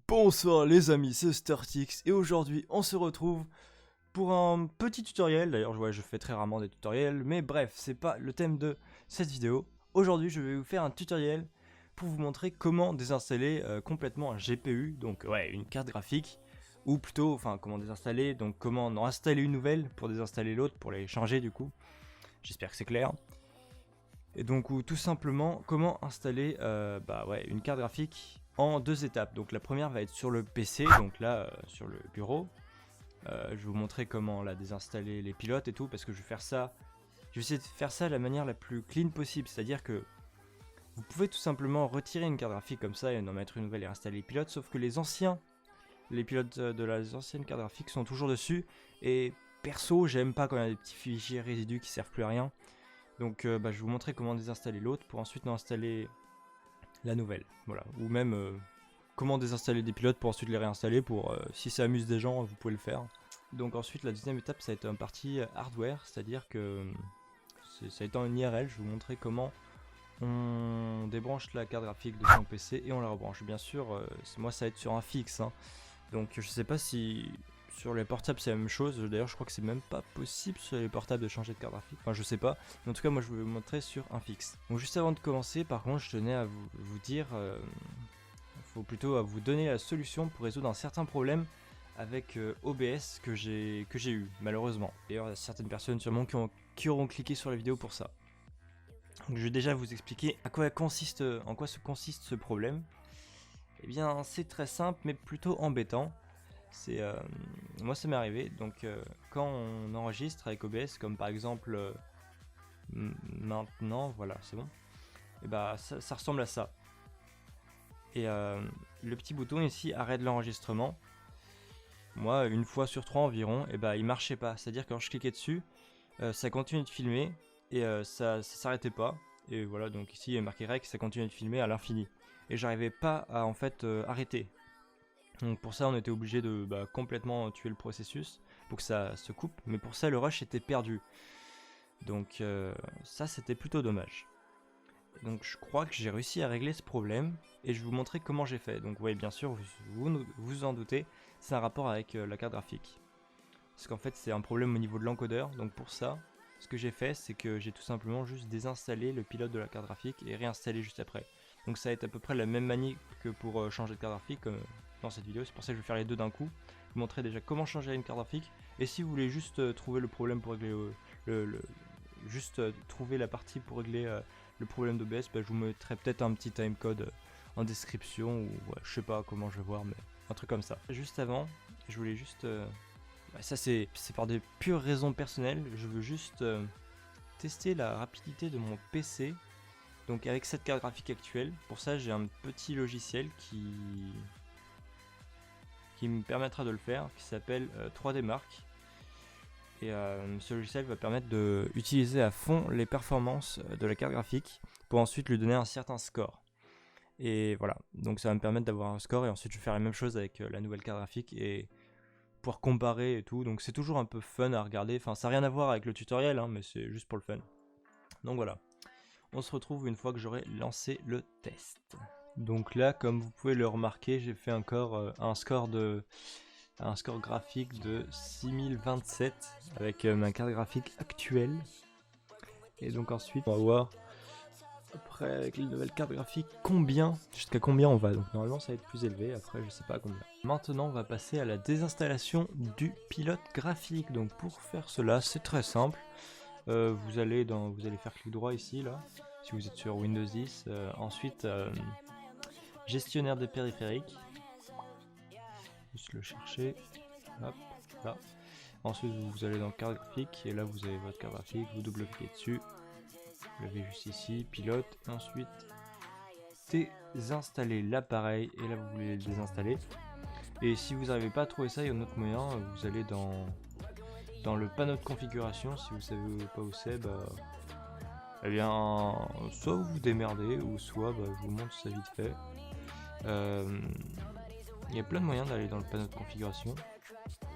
Bonsoir les amis, c'est Startix et aujourd'hui on se retrouve pour un petit tutoriel. D'ailleurs je fais très rarement des tutoriels, mais bref, c'est pas le thème de cette vidéo. Aujourd'hui je vais vous faire un tutoriel pour vous montrer comment désinstaller complètement un GPU, donc ouais, une carte graphique, ou plutôt, enfin comment désinstaller, donc comment en installer une nouvelle pour désinstaller l'autre, pour les changer du coup. J'espère que c'est clair. Et donc ou tout simplement comment installer une carte graphique en deux étapes. Donc la première va être sur le PC, donc là sur le bureau. Je vais vous montrer comment la désinstaller les pilotes et tout, parce que je vais essayer de faire ça de la manière la plus clean possible, c'est-à-dire que vous pouvez tout simplement retirer une carte graphique comme ça et en mettre une nouvelle et installer les pilotes, sauf que les pilotes de la ancienne carte graphique sont toujours dessus, et perso j'aime pas quand il y a des petits fichiers résidus qui servent plus à rien. Donc je vais vous montrer comment désinstaller l'autre pour ensuite en installer la nouvelle, voilà. Ou même comment désinstaller des pilotes pour ensuite les réinstaller, pour si ça amuse des gens, vous pouvez le faire. Donc ensuite la deuxième étape ça va être une partie hardware, c'est-à-dire que ça va être en IRL, je vais vous montrer comment on débranche la carte graphique de son PC et on la rebranche. Bien sûr, moi ça va être sur un fixe, hein. Donc je sais pas si sur les portables c'est la même chose, d'ailleurs je crois que c'est même pas possible sur les portables de changer de carte graphique, enfin je sais pas, mais en tout cas moi je vais vous montrer sur un fixe. Donc juste avant de commencer, par contre je tenais à vous dire, faut plutôt à vous donner la solution pour résoudre un certain problème avec OBS que j'ai eu malheureusement. D'ailleurs il y a certaines personnes sûrement qui auront cliqué sur la vidéo pour ça. Donc je vais déjà vous expliquer en quoi consiste ce problème. Eh bien c'est très simple mais plutôt embêtant. Moi ça m'est arrivé, donc quand on enregistre avec OBS, comme par exemple maintenant, voilà c'est bon, et bah ça ressemble à ça. Et le petit bouton ici arrête l'enregistrement, moi une fois sur 3 environ, et bah il marchait pas, c'est à dire que quand je cliquais dessus, ça continue de filmer et ça s'arrêtait pas, et voilà, donc ici il est marqué rec, ça continue de filmer à l'infini, et j'arrivais pas à en fait arrêter. Donc pour ça on était obligé de complètement tuer le processus pour que ça se coupe, mais pour ça le rush était perdu. Donc ça c'était plutôt dommage. Donc je crois que j'ai réussi à régler ce problème et je vais vous montrer comment j'ai fait. Donc oui, bien sûr, vous en doutez, c'est un rapport avec la carte graphique. Parce qu'en fait c'est un problème au niveau de l'encodeur. Donc pour ça, ce que j'ai fait c'est que j'ai tout simplement juste désinstallé le pilote de la carte graphique et réinstallé juste après. Donc ça va être à peu près la même manie que pour changer de carte graphique dans cette vidéo, c'est pour ça que je vais faire les deux d'un coup. Vous montrer déjà comment changer une carte graphique, et si vous voulez juste trouver le problème pour régler trouver la partie pour régler le problème d'OBS, je vous mettrai peut-être un petit timecode en description, ou je sais pas comment je vais voir, mais un truc comme ça. Juste avant, je voulais juste ça c'est par des pures raisons personnelles, je veux juste tester la rapidité de mon PC. Donc avec cette carte graphique actuelle, pour ça j'ai un petit logiciel qui me permettra de le faire, qui s'appelle 3D Mark. Et ce logiciel va permettre d'utiliser à fond les performances de la carte graphique pour ensuite lui donner un certain score. Et voilà, donc ça va me permettre d'avoir un score, et ensuite je vais faire la même chose avec la nouvelle carte graphique et pouvoir comparer et tout. Donc c'est toujours un peu fun à regarder, enfin ça n'a rien à voir avec le tutoriel, hein, mais c'est juste pour le fun. Donc voilà. On se retrouve une fois que j'aurai lancé le test. Donc là, comme vous pouvez le remarquer, j'ai fait encore un score graphique de 6027 avec ma carte graphique actuelle. Et donc ensuite, on va voir après avec les nouvelles cartes graphiques jusqu'à combien on va. Donc normalement ça va être plus élevé, après je sais pas combien. Maintenant on va passer à la désinstallation du pilote graphique. Donc pour faire cela, c'est très simple. Vous allez faire clic droit ici là, si vous êtes sur Windows 10, ensuite gestionnaire des périphériques, juste le chercher, hop, là. Ensuite vous allez dans carte graphique, et là vous avez votre carte graphique, vous double-cliquez dessus, vous l'avez juste ici, pilote, et ensuite désinstaller l'appareil, et là vous voulez le désinstaller. Et si vous n'arrivez pas à trouver ça, il y a un autre moyen, vous allez dans le panneau de configuration, si vous savez pas où c'est, eh bien, soit vous vous démerdez, ou soit je vous montre ça vite fait. Il y a plein de moyens d'aller dans le panneau de configuration.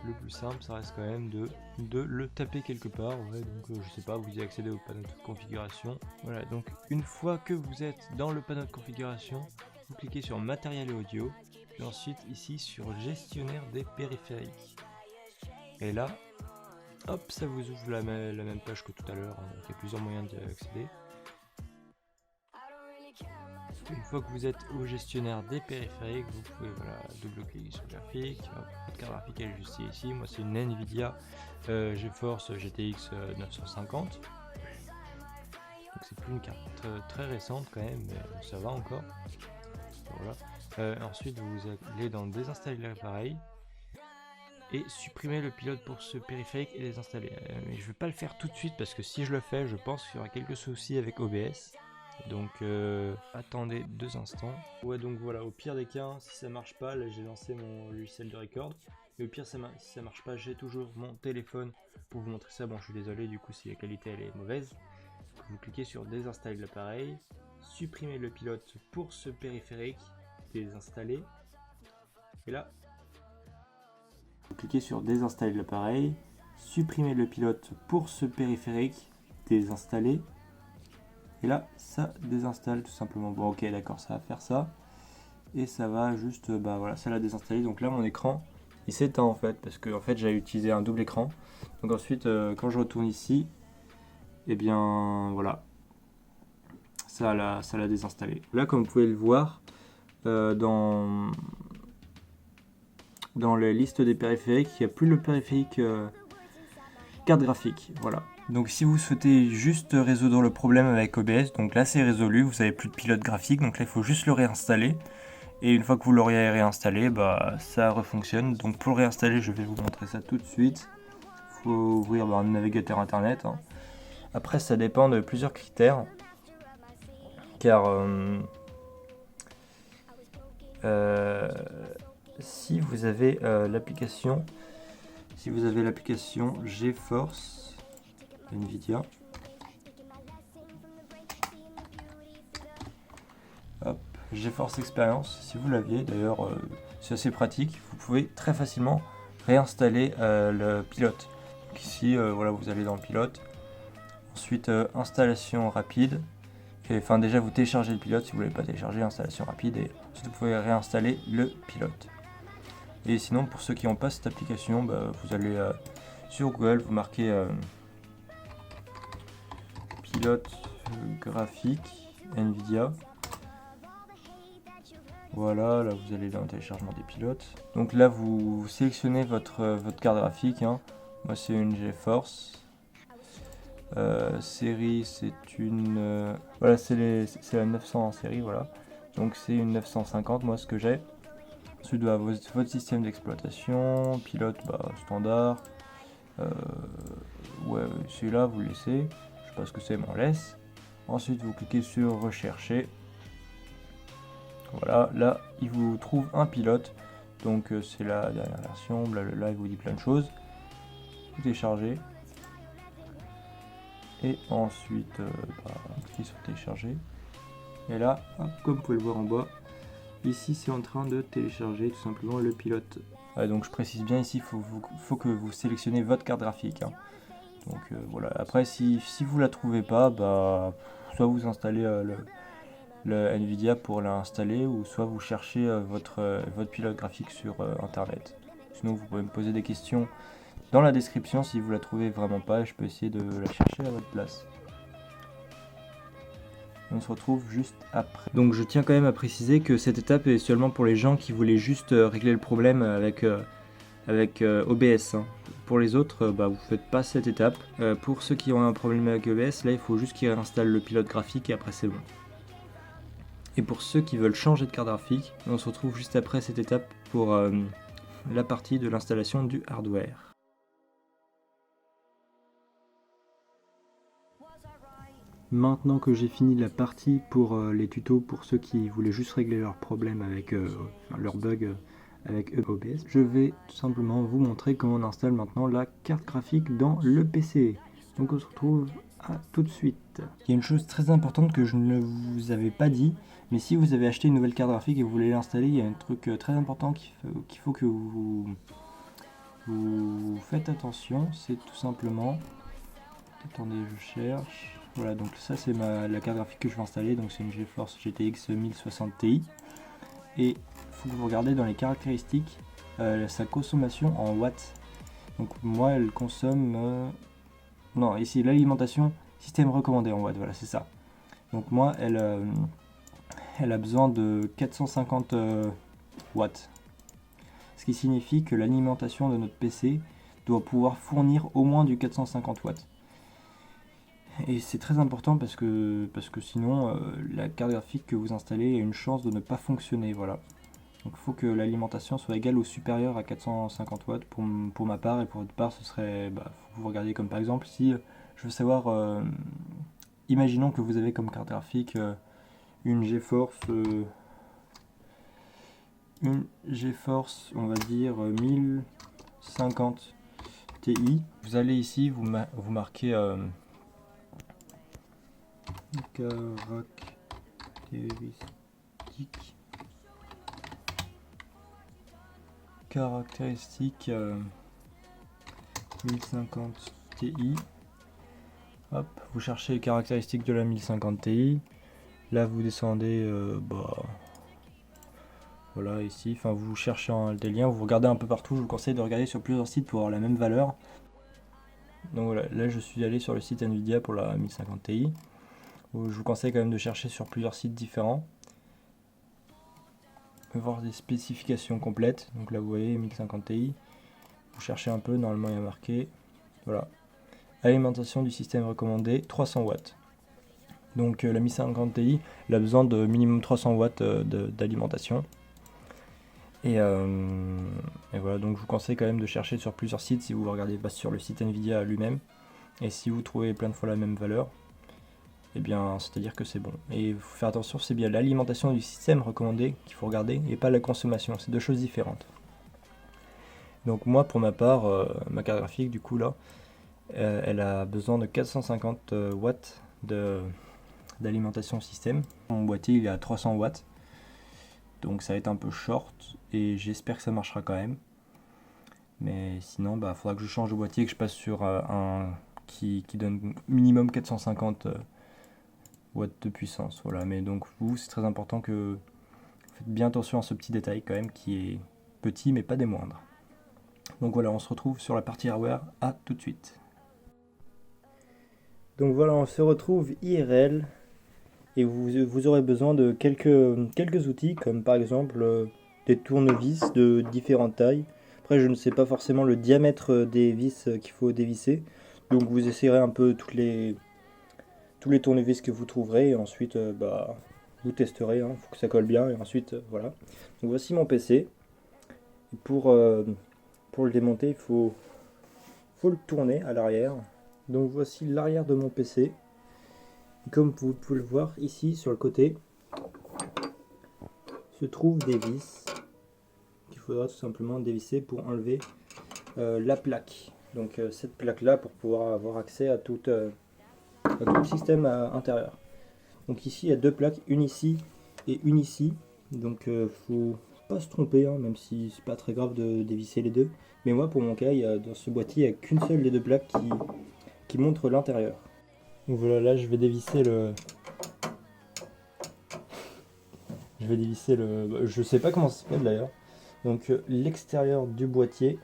Le plus simple, ça reste quand même de le taper quelque part. Ouais, donc je sais pas, vous y accédez au panneau de configuration. Voilà, donc une fois que vous êtes dans le panneau de configuration, vous cliquez sur matériel et audio, puis ensuite ici sur gestionnaire des périphériques. Et là, hop, ça vous ouvre la même page que tout à l'heure, hein. Il y a plusieurs moyens d'y accéder. Une fois que vous êtes au gestionnaire des périphériques, vous pouvez double-cliquer sur le graphique. Votre carte graphique elle est juste ici. Moi c'est une Nvidia GeForce GTX 950. Donc c'est plus une carte très récente quand même, mais ça va encore. Voilà. Ensuite vous allez dans désinstaller l'appareil et supprimer le pilote pour ce périphérique et les installer. Mais je ne vais pas le faire tout de suite parce que si je le fais, je pense qu'il y aura quelques soucis avec OBS. Donc attendez 2 instants. Ouais, donc voilà, au pire des cas, si ça marche pas, là j'ai lancé mon logiciel de record. Et au pire si ça marche pas, j'ai toujours mon téléphone pour vous montrer ça. Bon, je suis désolé du coup si la qualité elle est mauvaise. Vous cliquez sur désinstaller l'appareil, supprimer le pilote pour ce périphérique, désinstaller. Et là, vous cliquez sur désinstaller l'appareil, supprimer le pilote pour ce périphérique, désinstaller. Et là, ça désinstalle tout simplement. Bon, ok, d'accord, ça va faire ça. Et ça va juste, voilà, ça l'a désinstallé. Donc là, mon écran, il s'éteint en fait, parce que en fait, j'ai utilisé un double écran. Donc ensuite, quand je retourne ici, eh bien, voilà, ça l'a désinstallé. Là, comme vous pouvez le voir, dans la liste des périphériques, il n'y a plus le périphérique carte graphique. Voilà. Donc si vous souhaitez juste résoudre le problème avec OBS, donc là c'est résolu, vous n'avez plus de pilote graphique, donc là il faut juste le réinstaller. Et une fois que vous l'auriez réinstallé, ça refonctionne. Donc pour le réinstaller, je vais vous montrer ça tout de suite. Il faut ouvrir un navigateur internet. Hein. Après ça dépend de plusieurs critères. Car si vous avez l'application GeForce Nvidia, hop, GeForce Experience, si vous l'aviez, d'ailleurs c'est assez pratique, vous pouvez très facilement réinstaller le pilote. Donc ici, voilà, vous allez dans le pilote, ensuite installation rapide, et enfin déjà vous téléchargez le pilote si vous ne voulez pas télécharger, installation rapide, et ensuite vous pouvez réinstaller le pilote. Et sinon, pour ceux qui n'ont pas cette application, vous allez sur Google, vous marquez pilote graphique Nvidia. Voilà, là vous allez dans le téléchargement des pilotes. Donc là vous sélectionnez votre carte graphique. Hein. Moi c'est une GeForce. Série c'est une... voilà, c'est la 900 en série, voilà. Donc c'est une 950, moi ce que j'ai. Ensuite votre système d'exploitation, pilote standard. Ouais, celui-là vous le laissez. Je sais pas ce que c'est, mais on laisse. Ensuite vous cliquez sur rechercher. Voilà, là il vous trouve un pilote. Donc c'est la dernière version, blablabla, il vous dit plein de choses. Vous téléchargez. Et ensuite cliquez sur télécharger. Et là, hop, comme vous pouvez le voir en bas, ici c'est en train de télécharger tout simplement le pilote. Donc je précise bien ici, il faut que vous sélectionnez votre carte graphique. Hein. Donc voilà, après si vous la trouvez pas, soit vous installez le Nvidia pour l'installer, ou soit vous cherchez votre pilote graphique sur internet. Sinon vous pouvez me poser des questions dans la description si vous la trouvez vraiment pas, je peux essayer de la chercher à votre place. On se retrouve juste après. Donc je tiens quand même à préciser que cette étape est seulement pour les gens qui voulaient juste régler le problème avec OBS. Hein. Pour les autres, vous ne faites pas cette étape. Pour ceux qui ont un problème avec OBS, là il faut juste qu'ils réinstallent le pilote graphique et après c'est bon. Et pour ceux qui veulent changer de carte graphique, on se retrouve juste après cette étape pour la partie de l'installation du hardware. Maintenant que j'ai fini la partie pour les tutos pour ceux qui voulaient juste régler leurs problèmes avec leurs bugs avec OBS, je vais tout simplement vous montrer comment on installe maintenant la carte graphique dans le PC. Donc on se retrouve à tout de suite. Il y a une chose très importante que je ne vous avais pas dit, mais si vous avez acheté une nouvelle carte graphique et vous voulez l'installer, il y a un truc très important qu'il faut que vous faites attention, c'est tout simplement... Attendez, je cherche... Voilà, donc ça c'est la carte graphique que je vais installer, donc c'est une GeForce GTX 1060 Ti. et il faut que vous regardez dans les caractéristiques sa consommation en watts. Donc moi elle consomme... non, ici l'alimentation, système recommandé en watts, voilà c'est ça. Donc moi elle a besoin de 450 watts. Ce qui signifie que l'alimentation de notre PC doit pouvoir fournir au moins du 450 watts. Et c'est très important parce que sinon la carte graphique que vous installez a une chance de ne pas fonctionner, voilà. Donc il faut que l'alimentation soit égale ou supérieure à 450 watts pour ma part, et pour votre part ce serait, faut que vous regardiez comme par exemple si je veux savoir, imaginons que vous avez comme carte graphique une GeForce, on va dire 1050 Ti. Vous allez ici, vous marquez caractéristiques 1050 Ti. Hop, vous cherchez les caractéristiques de la 1050 Ti. Là vous descendez, voilà ici, enfin vous cherchez des liens, vous regardez un peu partout, je vous conseille de regarder sur plusieurs sites pour avoir la même valeur. Donc voilà, là je suis allé sur le site Nvidia pour la 1050 Ti. Je vous conseille quand même de chercher sur plusieurs sites différents. Voir des spécifications complètes. Donc là vous voyez 1050 Ti. Vous cherchez un peu, normalement il y a marqué. Voilà. Alimentation du système recommandé, 300 watts. Donc la 1050 Ti, elle a besoin de minimum 300 watts d'alimentation. Et voilà, donc je vous conseille quand même de chercher sur plusieurs sites si vous regardez pas sur le site Nvidia lui-même. Et si vous trouvez plein de fois la même valeur, et bien c'est à dire que c'est bon. Et il faut faire attention, c'est bien l'alimentation du système recommandé qu'il faut regarder et pas la consommation, c'est deux choses différentes. Donc moi pour ma part, ma carte graphique du coup là, elle a besoin de 450 watts d'alimentation système. Mon boîtier il est à 300 watts, donc ça va être un peu short et j'espère que ça marchera quand même. Mais sinon il faudra que je change de boîtier et que je passe sur un qui donne minimum 450 watts de puissance. Voilà, mais donc vous c'est très important que vous faites bien attention à ce petit détail quand même qui est petit mais pas des moindres. Donc voilà, on se retrouve sur la partie hardware, à tout de suite. Donc voilà, on se retrouve IRL et vous aurez besoin de quelques outils comme par exemple des tournevis de différentes tailles. Après je ne sais pas forcément le diamètre des vis qu'il faut dévisser, donc vous essayerez un peu tous les tournevis que vous trouverez et ensuite vous testerez, il faut que ça colle bien et ensuite voilà. Donc voici mon PC. Et pour le démonter, il faut le tourner à l'arrière. Donc voici l'arrière de mon PC. Et comme vous pouvez le voir ici sur le côté, se trouvent des vis qu'il faudra tout simplement dévisser pour enlever la plaque. Donc cette plaque là pour pouvoir avoir accès à tout le système intérieur. Donc ici il y a deux plaques, une ici et une ici. Donc faut pas se tromper, même si c'est pas très grave de dévisser les deux. Mais moi pour mon cas, dans ce boîtier, il n'y a qu'une seule des deux plaques qui montre l'intérieur. Donc voilà, là je vais dévisser je sais pas comment ça s'appelle d'ailleurs. Donc l'extérieur du boîtier.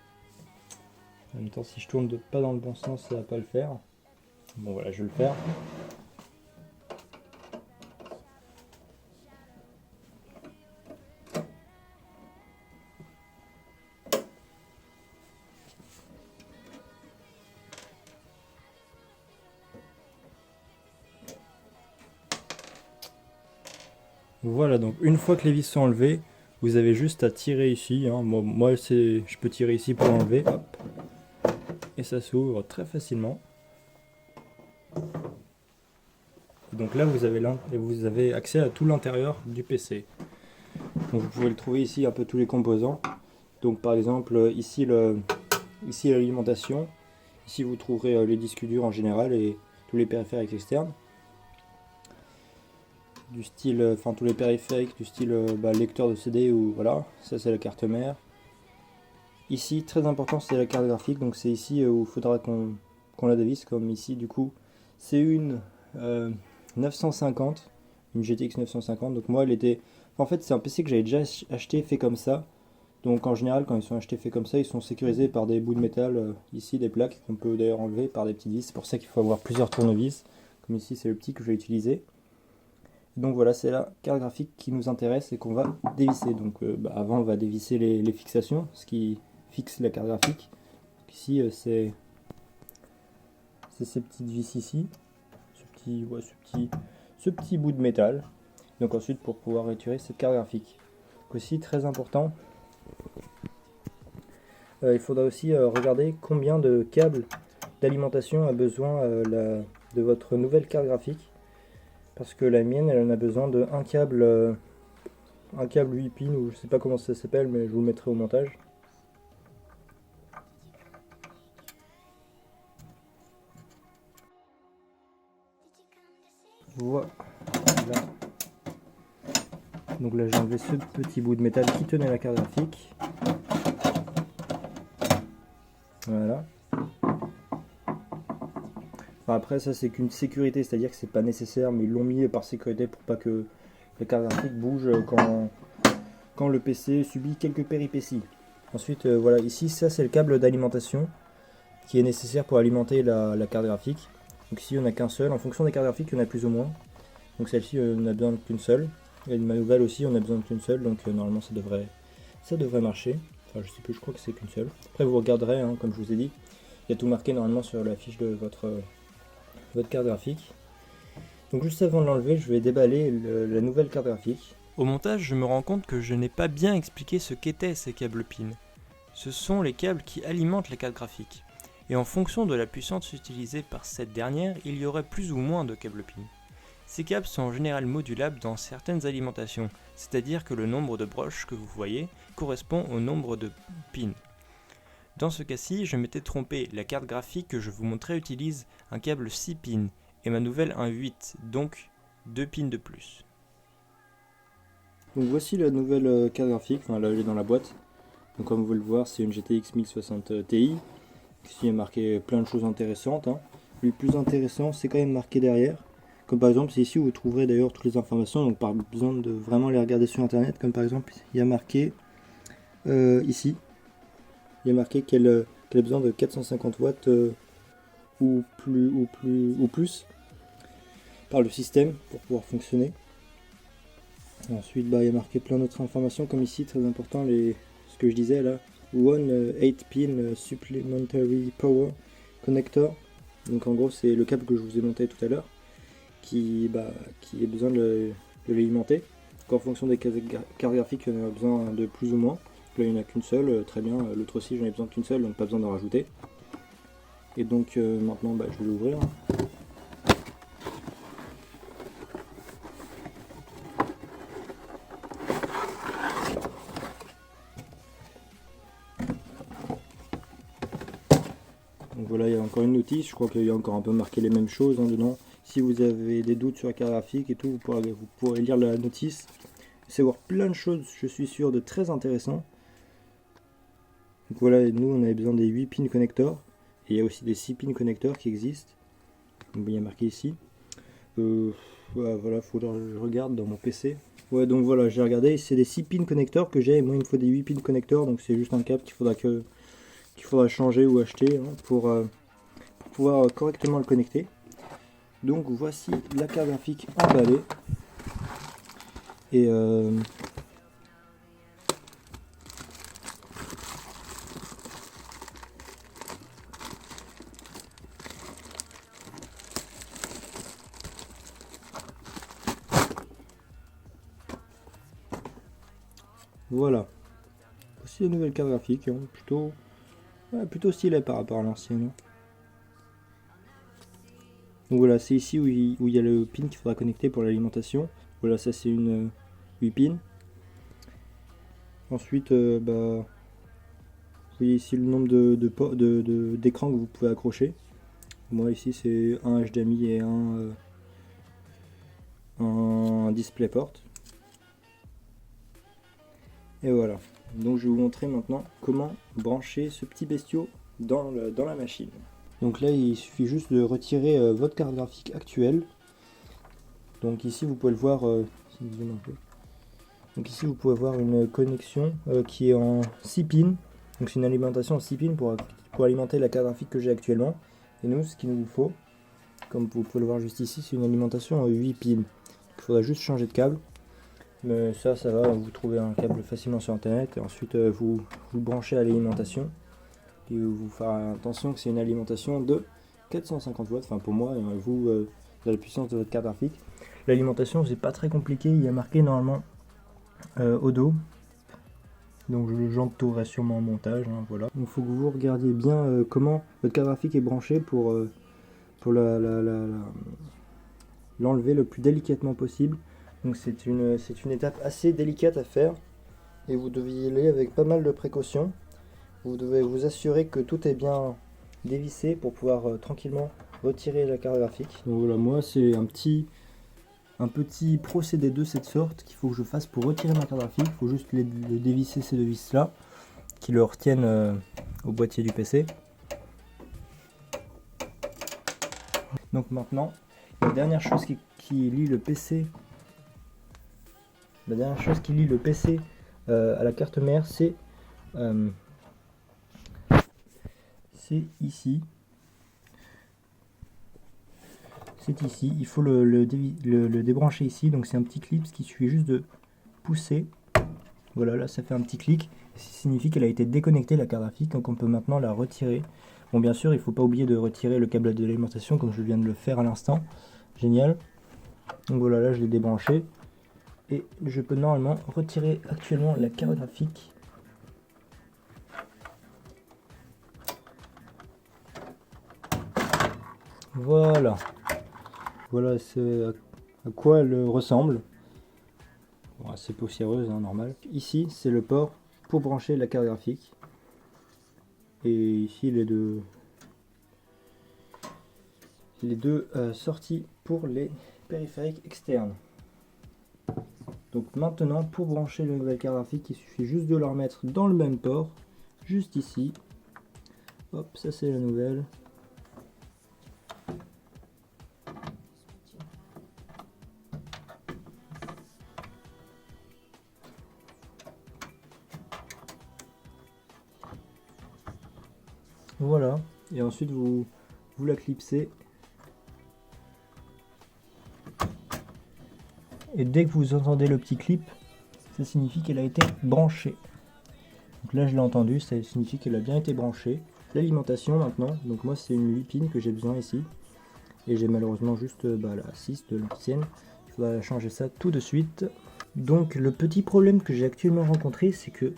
En même temps, si je tourne pas dans le bon sens, ça va pas le faire. Bon voilà, je vais le faire. Voilà, donc une fois que les vis sont enlevées, vous avez juste à tirer ici. Moi je peux tirer ici pour enlever. Hop. Et ça s'ouvre très facilement. Donc là vous avez accès à tout l'intérieur du PC. Donc vous pouvez le trouver ici un peu tous les composants. Donc par exemple ici l'alimentation. Ici vous trouverez les disques durs en général et tous les périphériques externes. Du style, tous les périphériques du style lecteur de CD ou voilà, ça c'est la carte mère. Ici très important c'est la carte graphique, donc c'est ici où il faudra qu'on la dévisse, comme ici du coup c'est une 950, une GTX 950, donc moi elle était En fait, c'est un PC que j'avais déjà acheté fait comme ça. Donc en général, quand ils sont achetés faits comme ça, ils sont sécurisés par des bouts de métal, ici des plaques qu'on peut d'ailleurs enlever par des petits vis. C'est pour ça qu'il faut avoir plusieurs tournevis. Comme ici, c'est le petit que je vais utiliser. Donc voilà, c'est la carte graphique qui nous intéresse et qu'on va dévisser. Donc avant, on va dévisser les fixations, ce qui fixe la carte graphique. Donc ici, c'est ces petites vis ici, ce petit bout de métal. Donc ensuite, pour pouvoir retirer cette carte graphique. Donc aussi, très important, il faudra aussi regarder combien de câbles d'alimentation a besoin de votre nouvelle carte graphique. Parce que la mienne, elle en a besoin de un câble 8 pins, ou je sais pas comment ça s'appelle, mais je vous le mettrai au montage. Voilà. Donc là j'ai enlevé ce petit bout de métal qui tenait la carte graphique. Voilà. Enfin, après ça c'est qu'une sécurité, c'est à dire que c'est pas nécessaire, mais ils l'ont mis par sécurité pour pas que la carte graphique bouge quand le PC subit quelques péripéties. Ensuite voilà, ici ça c'est le câble d'alimentation qui est nécessaire pour alimenter la carte graphique. Donc ici on n'a qu'un seul, en fonction des cartes graphiques il y en a plus ou moins. Donc celle-ci on a besoin qu'une seule. Et ma nouvelle aussi on a besoin qu'une seule, donc normalement ça devrait marcher. Enfin je sais plus, je crois que c'est qu'une seule. Après vous regarderez, hein, comme je vous ai dit, il y a tout marqué normalement sur la fiche de votre carte graphique. Donc juste avant de l'enlever, je vais déballer la nouvelle carte graphique. Au montage, je me rends compte que je n'ai pas bien expliqué ce qu'étaient ces câbles PIN. Ce sont les câbles qui alimentent la carte graphique. Et en fonction de la puissance utilisée par cette dernière, il y aurait plus ou moins de câbles PIN. Ces câbles sont en général modulables dans certaines alimentations, c'est-à-dire que le nombre de broches que vous voyez correspond au nombre de pins. Dans ce cas-ci, je m'étais trompé, la carte graphique que je vous montrais utilise un câble 6 pins et ma nouvelle un 8, donc 2 pins de plus. Donc voici la nouvelle carte graphique, enfin là elle est dans la boîte. Donc comme vous pouvez le voir, c'est une GTX 1060 Ti. Ici il y a marqué plein de choses intéressantes, hein. Le plus intéressant c'est quand même marqué derrière. Comme par exemple, c'est ici où vous trouverez d'ailleurs toutes les informations, donc pas besoin de vraiment les regarder sur internet. Comme par exemple, il y a marqué ici, il y a marqué qu'elle a besoin de 450 watts ou plus par le système pour pouvoir fonctionner. Ensuite, il y a marqué plein d'autres informations, comme ici, très important, ce que je disais là, One 8 pin supplementary power connector. Donc en gros, c'est le câble que je vous ai monté tout à l'heure, qui a besoin de l'alimenter. En fonction des cartes graphiques, il y en a besoin de plus ou moins. Là, il n'y en a qu'une seule, très bien. L'autre aussi, j'en ai besoin qu'une seule, donc pas besoin d'en rajouter. Et donc maintenant, je vais l'ouvrir. Donc voilà, il y a encore une notice, je crois qu'il y a encore un peu marqué les mêmes choses dedans. Si vous avez des doutes sur la carte graphique et tout, vous pourrez lire la notice. Savoir plein de choses, je suis sûr, de très intéressant. Donc voilà, nous on avait besoin des 8 pins connecteurs. Et il y a aussi des 6 pins connecteurs qui existent. Donc il y a marqué ici. Voilà, faudra que je regarde dans mon PC. Ouais, donc voilà, j'ai regardé, c'est des 6 pins connecteurs que j'ai. Et moi il me faut des 8 pins connecteurs, donc c'est juste un câble qu'il faudra changer ou acheter, hein, pour pouvoir correctement le connecter. Donc voici la carte graphique emballée. Et voilà. Voici la nouvelle carte graphique, hein, plutôt stylée par rapport à l'ancienne. Donc voilà, c'est ici où il y a le pin qu'il faudra connecter pour l'alimentation. Voilà, ça c'est une 8 pins. Ensuite, vous voyez ici le nombre d'écrans que vous pouvez accrocher. Moi ici c'est un HDMI et un DisplayPort. Et voilà. Donc je vais vous montrer maintenant comment brancher ce petit bestiau dans la machine. Donc là il suffit juste de retirer votre carte graphique actuelle. Donc ici vous pouvez le voir, si vous zoomez un peu. Donc ici vous pouvez voir une connexion qui est en 6 pins. Donc c'est une alimentation en 6 pins pour alimenter la carte graphique que j'ai actuellement. Et nous, ce qu'il nous faut, comme vous pouvez le voir juste ici, c'est une alimentation en 8 pins. Il faudra juste changer de câble. Mais ça va, vous trouvez un câble facilement sur internet. Et ensuite vous branchez à l'alimentation. Et vous ferez attention que c'est une alimentation de 450 watts. Enfin pour moi, vous, de la puissance de votre carte graphique. L'alimentation, c'est pas très compliqué. Il y a marqué normalement au dos. Donc j'entourerai sûrement en montage, hein, voilà. Il faut que vous regardiez bien comment votre carte graphique est branchée pour l'enlever le plus délicatement possible. Donc c'est une étape assez délicate à faire et vous devez y aller avec pas mal de précautions. Vous devez vous assurer que tout est bien dévissé pour pouvoir tranquillement retirer la carte graphique. Donc voilà, moi c'est un petit procédé de cette sorte qu'il faut que je fasse pour retirer ma carte graphique. Il faut juste le dévisser, ces deux vis là qui le retiennent au boîtier du PC. Donc maintenant, la dernière chose qui lie le PC à la carte mère, c'est ici. C'est ici, il faut le débrancher ici, donc c'est un petit clip qui suffit juste de pousser. Voilà, là ça fait un petit clic, ce qui signifie qu'elle a été déconnectée la carte graphique, donc on peut maintenant la retirer. Bon, bien sûr, il ne faut pas oublier de retirer le câble de l'alimentation comme je viens de le faire à l'instant. Génial. Donc voilà, là je l'ai débranché et je peux normalement retirer actuellement la carte graphique. Voilà. Voilà à quoi elle ressemble. Bon, c'est poussiéreuse, hein, normal. Ici, c'est le port pour brancher la carte graphique. Et ici, les deux sorties pour les périphériques externes. Donc maintenant, pour brancher la nouvelle carte graphique, il suffit juste de la remettre dans le même port, juste ici. Hop, ça c'est la nouvelle. Voilà, et ensuite vous la clipsez. Et dès que vous entendez le petit clip, ça signifie qu'elle a été branchée. Donc là je l'ai entendu, ça signifie qu'elle a bien été branchée. L'alimentation maintenant, donc moi c'est une 8 pins que j'ai besoin ici. Et j'ai malheureusement juste la 6 de l'ancienne. Il faudra changer ça tout de suite. Donc le petit problème que j'ai actuellement rencontré, c'est que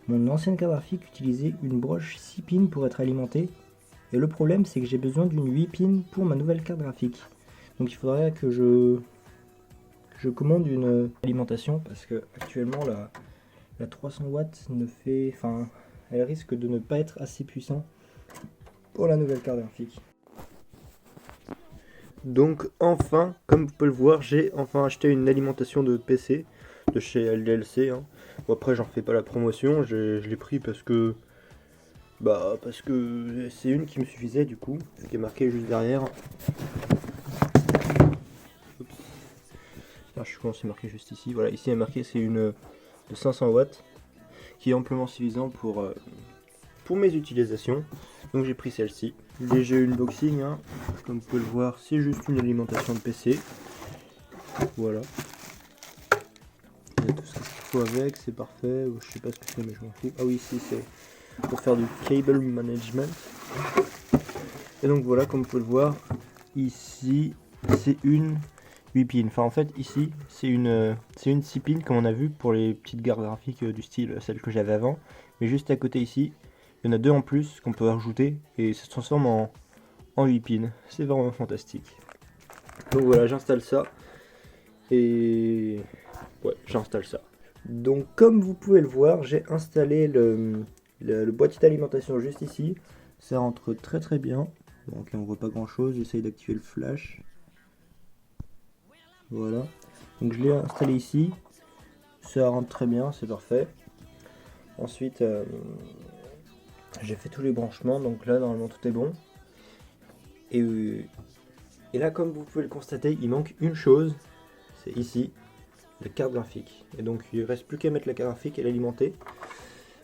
mon ancienne carte graphique utilisait une broche 6 pins pour être alimentée. Et le problème c'est que j'ai besoin d'une 8 pins pour ma nouvelle carte graphique. Donc il faudrait que je commande une alimentation parce que actuellement la 300 watts elle risque de ne pas être assez puissant pour la nouvelle carte graphique. Donc enfin, comme vous pouvez le voir, j'ai enfin acheté une alimentation de PC de chez LDLC. Hein. Bon, après j'en fais pas la promotion, je l'ai pris parce que c'est une qui me suffisait du coup, qui est marquée juste derrière. Oups. Ah, je suis con, c'est marqué juste ici. Voilà, ici est marqué, c'est une de 500 watts qui est amplement suffisant pour mes utilisations. Donc j'ai pris celle-ci. J'ai eu une boxing, hein. Comme vous pouvez le voir, c'est juste une alimentation de PC. Voilà. Il y a tout ce qu'il faut avec, c'est parfait. Je sais pas ce que c'est, mais je m'en fous. Ah oui, si, c'est pour faire du cable management. Et donc voilà, comme vous pouvez le voir, ici c'est une 8 pins. Enfin en fait ici c'est une 6 pins comme on a vu pour les petites cartes graphiques du style celle que j'avais avant. Mais juste à côté ici, il y en a deux en plus qu'on peut rajouter et ça se transforme en 8 pins. C'est vraiment fantastique. Donc voilà, j'installe ça. Et ouais, j'installe ça. Donc comme vous pouvez le voir, j'ai installé le boîtier d'alimentation juste ici. Ça rentre très très bien. Donc là on voit pas grand chose, j'essaye d'activer le flash. Voilà. Donc je l'ai installé ici. Ça rentre très bien, c'est parfait. Ensuite j'ai fait tous les branchements, donc là normalement tout est bon. Et là comme vous pouvez le constater, il manque une chose, c'est ici, la carte graphique. Et donc il ne reste plus qu'à mettre la carte graphique et l'alimenter.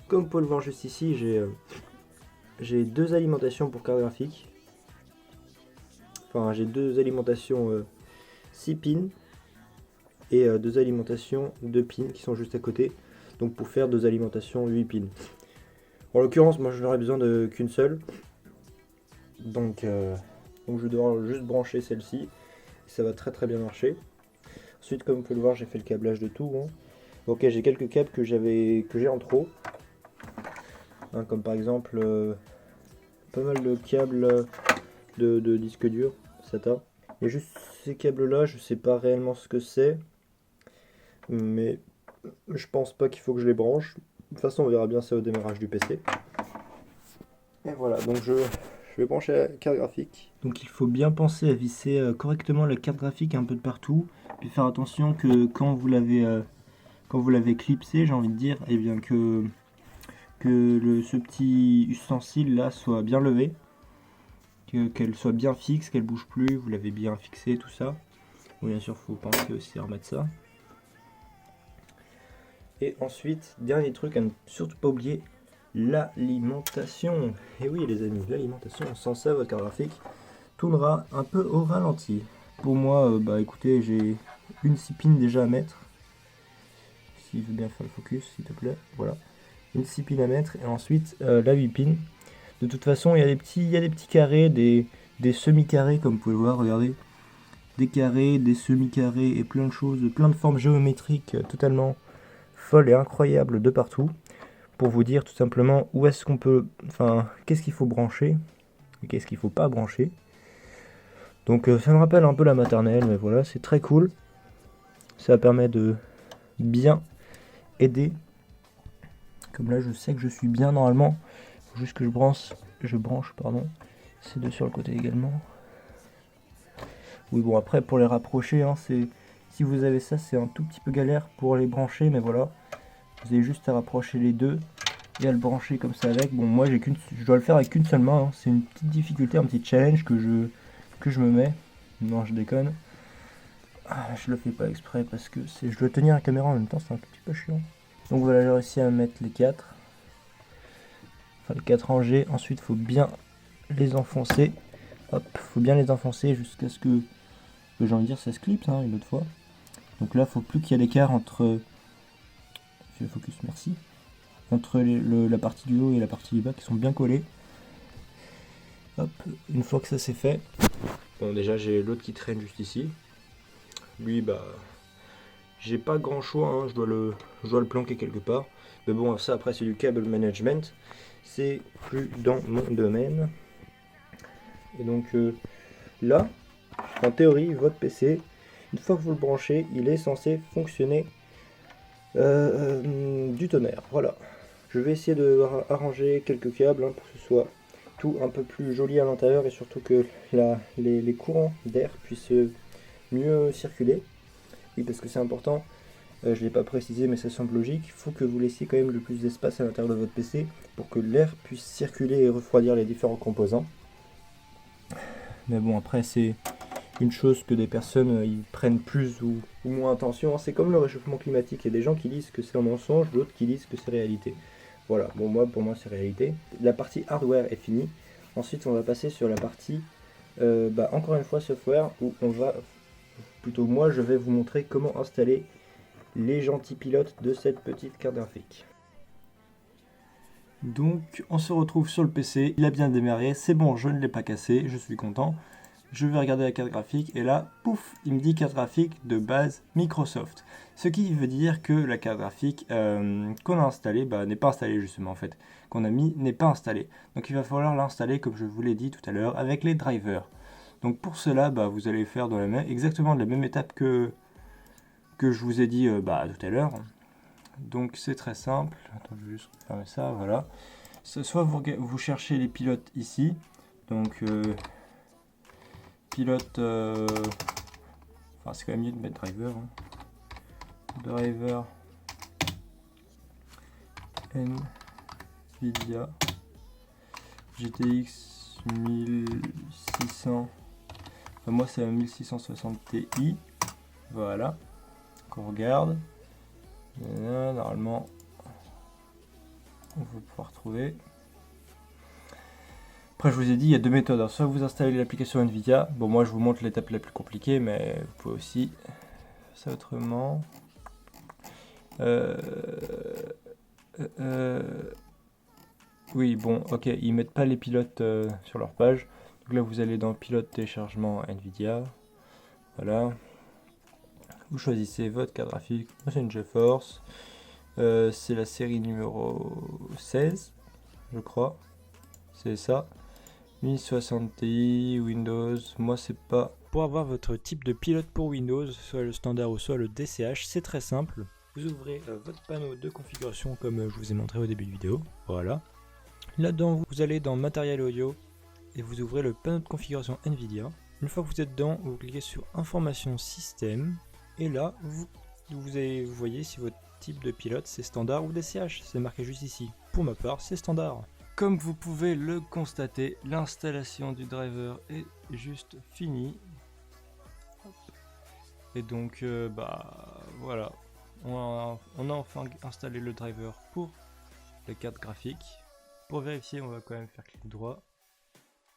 Comme vous pouvez le voir juste ici, j'ai deux alimentations pour carte graphique. Enfin, j'ai deux alimentations 6 pins et deux alimentations 2 pins qui sont juste à côté. Donc pour faire deux alimentations 8 pins. En l'occurrence, moi je n'aurais besoin qu'une seule. Donc je dois juste brancher celle-ci. Ça va très bien marcher. Ensuite, comme vous pouvez le voir, j'ai fait le câblage de tout. Hein. Ok, j'ai quelques câbles que j'ai en trop. Hein, comme par exemple pas mal de câbles de disque dur, SATA. Et juste ces câbles là, je sais pas réellement ce que c'est. Mais je pense pas qu'il faut que je les branche. De toute façon, on verra bien ça au démarrage du PC. Et voilà, donc je vais brancher la carte graphique. Donc il faut bien penser à visser correctement la carte graphique un peu de partout. Puis faire attention que quand vous l'avez clipsé, j'ai envie de dire, et bien que ce petit ustensile là soit bien levé. Qu'elle soit bien fixe, qu'elle bouge plus, vous l'avez bien fixé, tout ça. Bon, bien sûr, il faut penser aussi à remettre ça. Et ensuite, dernier truc à ne surtout pas oublier, l'alimentation. Et oui les amis, l'alimentation, sans ça votre carte graphique tournera un peu au ralenti. Pour moi, bah écoutez, j'ai une 6 pins déjà à mettre. S'il veut bien faire le focus, s'il te plaît, voilà. Une 6 pins à mettre, et ensuite la 8 pins. De toute façon, il y a des petits carrés, des semi-carrés, comme vous pouvez le voir, regardez. Des carrés, des semi-carrés et plein de choses, plein de formes géométriques totalement folles et incroyables de partout. Pour vous dire tout simplement où est-ce qu'on peut, enfin, qu'est-ce qu'il faut brancher et qu'est-ce qu'il faut pas brancher. Donc ça me rappelle un peu la maternelle, mais voilà, c'est très cool. Ça permet de bien aider. Comme là, je sais que je suis bien normalement. Faut juste que je branche, ces deux sur le côté également. Oui, bon, après, pour les rapprocher, hein, si vous avez ça, c'est un tout petit peu galère pour les brancher, mais voilà. Vous avez juste à rapprocher les deux et à le brancher comme ça avec. Bon, moi, je dois le faire avec qu'une seule main. Hein. C'est une petite difficulté, un petit challenge que je me mets. Non, je déconne. Je le fais pas exprès parce que je dois tenir la caméra en même temps, c'est un tout petit peu chiant. Donc voilà, j'ai réussi à mettre les 4. Enfin, les 4 rangées. Ensuite, il faut bien les enfoncer. Hop, faut bien les enfoncer jusqu'à ce que j'ai envie de dire, ça se clipse hein, une autre fois. Donc là, il faut plus qu'il y ait d'écart entre... Fais le focus, merci. Entre la partie du haut et la partie du bas qui sont bien collés. Hop, une fois que ça c'est fait. Bon, déjà j'ai l'autre qui traîne juste ici. Lui, bah, j'ai pas grand choix, hein, je dois le planquer quelque part. Mais bon, ça après c'est du cable management. C'est plus dans mon domaine. Et donc là, en théorie, votre PC, une fois que vous le branchez, il est censé fonctionner du tonnerre. Voilà. Je vais essayer de arranger quelques câbles hein, pour que ce soit tout un peu plus joli à l'intérieur et surtout que les courants d'air puissent mieux circuler. Oui, parce que c'est important. Je ne l'ai pas précisé, mais ça semble logique. Il faut que vous laissiez quand même le plus d'espace à l'intérieur de votre PC pour que l'air puisse circuler et refroidir les différents composants. Mais bon, après, c'est une chose que des personnes y prennent plus ou moins attention. C'est comme le réchauffement climatique. Il y a des gens qui disent que c'est un mensonge, d'autres qui disent que c'est réalité. Voilà, bon, pour moi, c'est réalité. La partie hardware est finie. Ensuite, on va passer sur la partie, encore une fois, software, où moi, je vais vous montrer comment installer les gentils pilotes de cette petite carte graphique. Donc on se retrouve sur le PC, il a bien démarré, c'est bon, je ne l'ai pas cassé, je suis content. Je vais regarder la carte graphique et là, pouf, il me dit carte graphique de base Microsoft. Ce qui veut dire que la carte graphique qu'on a installée n'est pas installée justement en fait. Qu'on a mis n'est pas installée. Donc il va falloir l'installer comme je vous l'ai dit tout à l'heure avec les drivers. Donc pour cela, vous allez faire exactement de la même étape que je vous ai dit tout à l'heure. Donc c'est très simple. Attends, je vais juste fermer ça, voilà. Soit vous cherchez les pilotes ici. Donc pilote... Enfin c'est quand même mieux de mettre driver. Hein. Driver Nvidia GTX 1600. Enfin moi c'est un 1660 Ti. Voilà. qu'on regarde. Normalement, on va pouvoir trouver. Après, je vous ai dit, il y a deux méthodes. Alors, soit vous installez l'application Nvidia. Bon, moi, je vous montre l'étape la plus compliquée, mais vous pouvez aussi faire ça autrement. Oui, bon, ok, ils mettent pas les pilotes sur leur page. Donc là, vous allez dans pilote téléchargement Nvidia. Voilà. Vous choisissez votre carte graphique. Moi, c'est une GeForce. C'est la série numéro 16, je crois. C'est ça. 1060 Ti, Windows. Moi, c'est pas. Pour avoir votre type de pilote pour Windows, soit le standard ou soit le DCH, c'est très simple. Vous ouvrez votre panneau de configuration comme je vous ai montré au début de vidéo. Voilà. Là-dedans, vous allez dans matériel audio et vous ouvrez le panneau de configuration Nvidia. Une fois que vous êtes dedans, vous cliquez sur information système et là, vous voyez si votre type de pilote c'est standard ou DCH. C'est marqué juste ici. Pour ma part, c'est standard. Comme vous pouvez le constater, l'installation du driver est juste finie. Et donc, voilà, on a enfin installé le driver pour la carte graphique. Pour vérifier, on va quand même faire clic droit.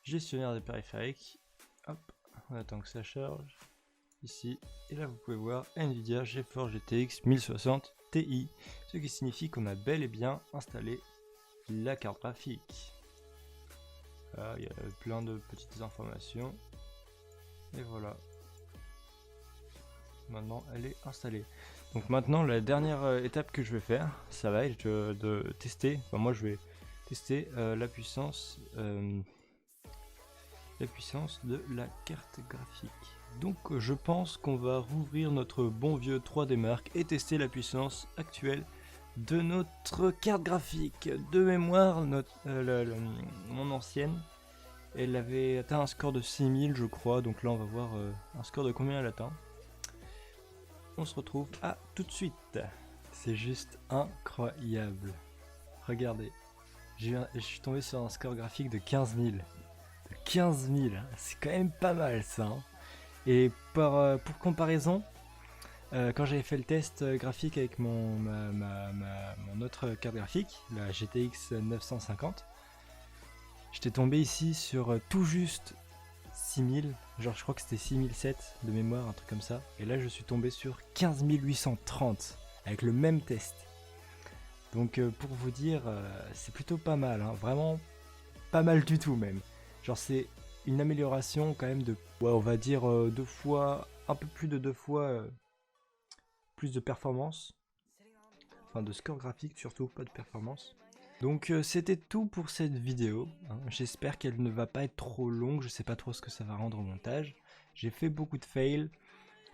Gestionnaire des périphériques. Hop, on attend que ça charge. Ici, et là vous pouvez voir Nvidia GeForce GTX 1060 Ti. Ce qui signifie qu'on a bel et bien installé la carte graphique. Là, il y a plein de petites informations. Et voilà. Maintenant, elle est installée. Donc maintenant, la dernière étape que je vais faire, ça va être de tester. Enfin, moi, je vais tester la puissance de la carte graphique. Donc, je pense qu'on va rouvrir notre bon vieux 3D Mark et tester la puissance actuelle de notre carte graphique. De mémoire, mon ancienne, elle avait atteint un score de 6000 je crois, donc là on va voir un score de combien elle atteint. On se retrouve à tout de suite. C'est juste incroyable. Regardez, je suis tombé sur un score graphique de 15 000. De 15 000, c'est quand même pas mal ça. Hein. Et pour comparaison, quand j'avais fait le test graphique avec mon autre carte graphique, la GTX 950, j'étais tombé ici sur tout juste 6000, genre je crois que c'était 6007 de mémoire, un truc comme ça, et là je suis tombé sur 15 830 avec le même test. Donc pour vous dire, c'est plutôt pas mal, hein, vraiment pas mal du tout même. Genre c'est une amélioration quand même de, ouais, on va dire 2 fois, un peu plus de 2 fois plus de performance, enfin de score graphique surtout, pas de performance. Donc c'était tout pour cette vidéo, hein. J'espère qu'elle ne va pas être trop longue, je sais pas trop ce que ça va rendre au montage. J'ai fait beaucoup de fails,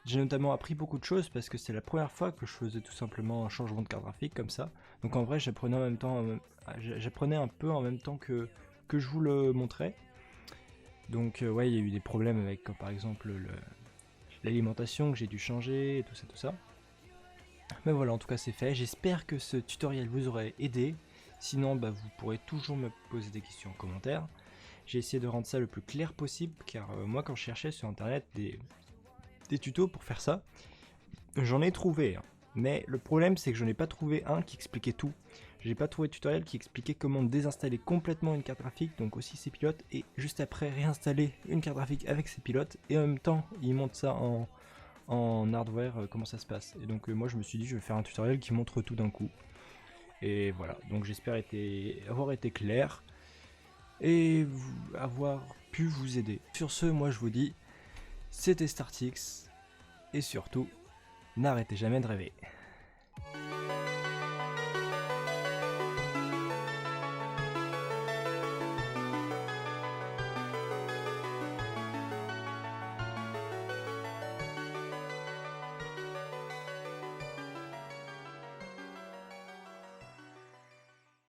j'ai notamment appris beaucoup de choses parce que c'est la première fois que je faisais tout simplement un changement de carte graphique comme ça. Donc en vrai j'apprenais en même temps, j'apprenais un peu en même temps que je vous le montrais. Donc ouais, il y a eu des problèmes avec par exemple l'alimentation que j'ai dû changer et tout ça. Mais voilà, en tout cas c'est fait, j'espère que ce tutoriel vous aurait aidé. Sinon, vous pourrez toujours me poser des questions en commentaire. J'ai essayé de rendre ça le plus clair possible, car moi quand je cherchais sur internet des tutos pour faire ça, j'en ai trouvé. Hein. Mais le problème c'est que je n'ai pas trouvé un qui expliquait tout. J'ai pas trouvé de tutoriel qui expliquait comment désinstaller complètement une carte graphique, donc aussi ses pilotes, et juste après réinstaller une carte graphique avec ses pilotes, et en même temps il montre ça en hardware, comment ça se passe. Et donc moi je me suis dit je vais faire un tutoriel qui montre tout d'un coup. Et voilà, donc j'espère avoir été clair et avoir pu vous aider. Sur ce, moi je vous dis, c'était StartX, et surtout, n'arrêtez jamais de rêver.